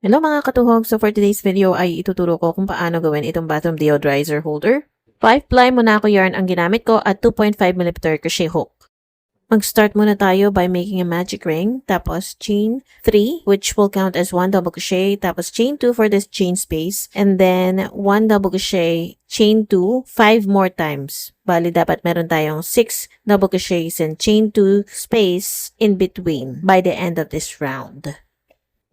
Hello mga katuhog! So for today's video ay ituturo ko kung paano gawin itong bathroom deodorizer holder. 5-ply Monaco yarn ang ginamit ko at 2.5mm crochet hook. Mag-start muna tayo by making a magic ring, tapos chain 3 which will count as 1 double crochet, tapos chain 2 for this chain space, and then 1 double crochet, chain 2, 5 more times. Bali dapat meron tayong 6 double crochets and chain 2 space in between by the end of this round.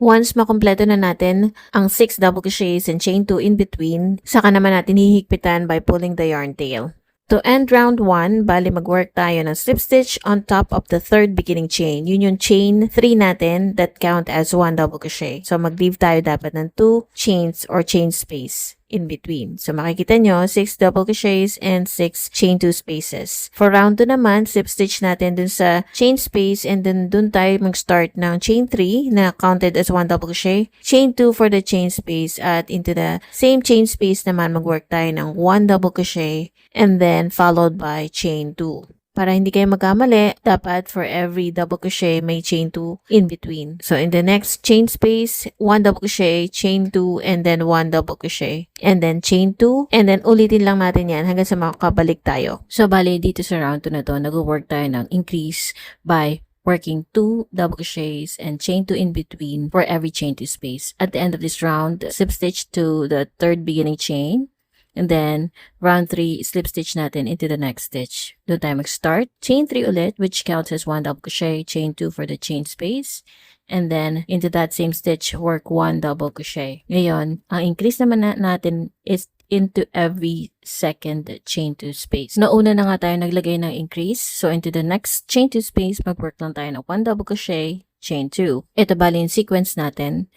Once makumpleto na natin ang 6 double crochets and chain 2 in between, saka naman natin hihigpitan by pulling the yarn tail. To end round 1, bali mag-work tayo ng slip stitch on top of the third beginning chain. Yun yung chain 3 natin that count as 1 double crochet. So mag-leave tayo dapat ng 2 chains or chain space in between. So makikita nyo, 6 double crochets and 6 chain 2 spaces. For round 2 naman, slip stitch natin dun sa chain space and then dun tayo mag-start ng chain 3 na counted as 1 double crochet, chain 2 for the chain space, at into the same chain space naman mag-work tayo ng 1 double crochet and then followed by chain 2. Para hindi kayo magkamali, dapat for every double crochet may chain 2 in between. So in the next chain space, 1 double crochet, chain 2, and then 1 double crochet. And then chain 2, and then ulitin lang natin yan hanggang sa makabalik tayo. So bali dito sa round 2 na to, nag-work tayo ng increase by working 2 double crochets and chain 2 in between for every chain 2 space. At the end of this round, slip stitch to the third beginning chain. And then, round 3, slip stitch natin into the next stitch. Doon tayo mag-start. Chain 3 ulit, which counts as 1 double crochet, chain 2 for the chain space. And then, into that same stitch, work 1 double crochet. Ngayon, ang increase naman natin is into every second chain 2 space. Nauna na nga tayo naglagay ng increase. So, into the next chain 2 space, mag-work lang tayo ng 1 double crochet, chain 2. Ito bali yung sequence natin.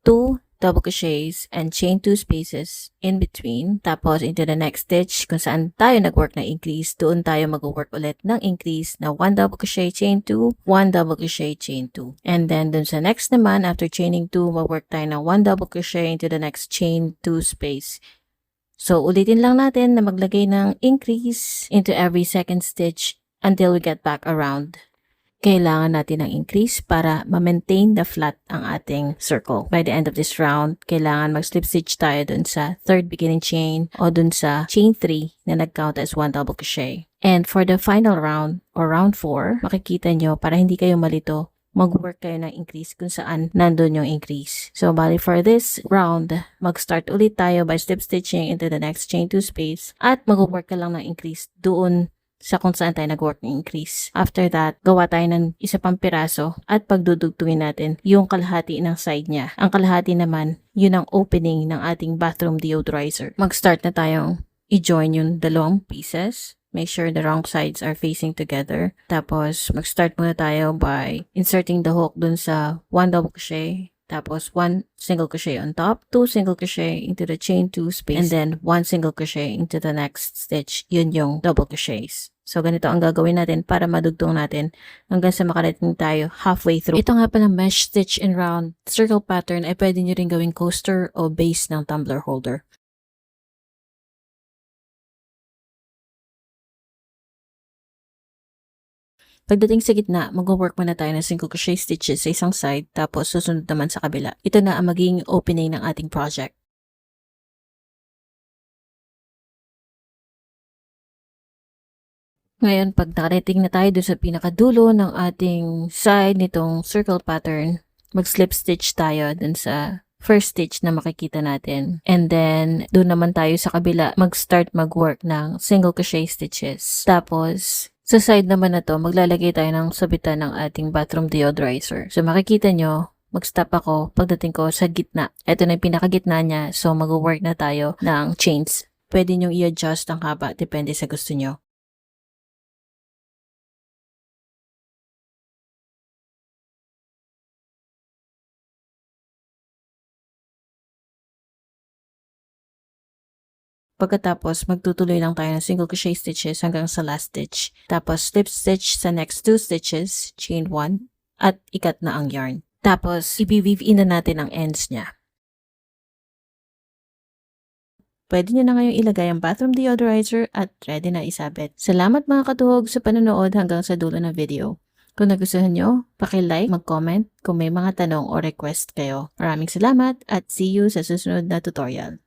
2 double crochets and chain 2 spaces in between. Tapos into the next stitch kung saan tayo nag-work na increase, doon tayo mag-work ulit ng increase na 1 double crochet, chain 2, 1 double crochet, chain 2. And then dun sa next naman, after chaining 2, mag-work tayo ng 1 double crochet into the next chain 2 space. So ulitin lang natin na maglagay ng increase into every second stitch until we get back around. Kailangan natin ng increase para ma-maintain the flat ang ating circle. By the end of this round, kailangan mag-slip stitch tayo dun sa third beginning chain o dun sa chain 3 na nag-count as 1 double crochet. And for the final round or round 4, makikita nyo para hindi kayo malito, mag-work kayo ng increase kung saan nandun yung increase. So, bali for this round, mag-start ulit tayo by slip stitching into the next chain 2 space at mag-work ka lang ng increase doon sa kung saan tayo nag-work ng increase. After that, gawa tayo ng isa pang piraso at pagdudugtungin natin yung kalahati ng side niya. Ang kalahati naman, yun ang opening ng ating bathroom deodorizer. Mag-start na tayong i-join yung dalawang pieces. Make sure the wrong sides are facing together. Tapos, mag-start muna tayo by inserting the hook dun sa 1 double crochet. Tapos, 1 single crochet on top, 2 single crochet into the chain 2 space, and then 1 single crochet into the next stitch. Yun yung double crochets. So, ganito ang gagawin natin para madugtong natin hanggang sa makarating tayo halfway through. Ito nga pala mesh stitch and round circle pattern ay pwede nyo rin gawing coaster o base ng tumbler holder. Pagdating sa gitna, mag-work muna tayo ng single crochet stitches sa isang side, tapos susunod naman sa kabila. Ito na ang magiging opening ng ating project. Ngayon, pag nakarating na tayo doon sa pinakadulo ng ating side nitong circle pattern, mag-slip stitch tayo dun sa first stitch na makikita natin. And then, doon naman tayo sa kabila, mag-start mag-work ng single crochet stitches. Tapos, sa side naman na to, maglalagay tayo ng sabitan ng ating bathroom deodorizer. So, makikita nyo, mag-stop ako pagdating ko sa gitna. Ito na yung pinakagitna niya, so mag-work na tayo ng chains. Pwede nyo i-adjust ang haba, depende sa gusto nyo. Pagkatapos, magtutuloy lang tayo ng single crochet stitches hanggang sa last stitch. Tapos, slip stitch sa next 2 stitches, chain 1, at ikat na ang yarn. Tapos, i-weave in na natin ang ends niya. Pwede nyo na ngayong ilagay ang bathroom deodorizer at ready na isabit. Salamat mga katuhog sa panonood hanggang sa dulo ng video. Kung nagustuhan nyo, paki-like, mag-comment kung may mga tanong o request kayo. Maraming salamat at see you sa susunod na tutorial.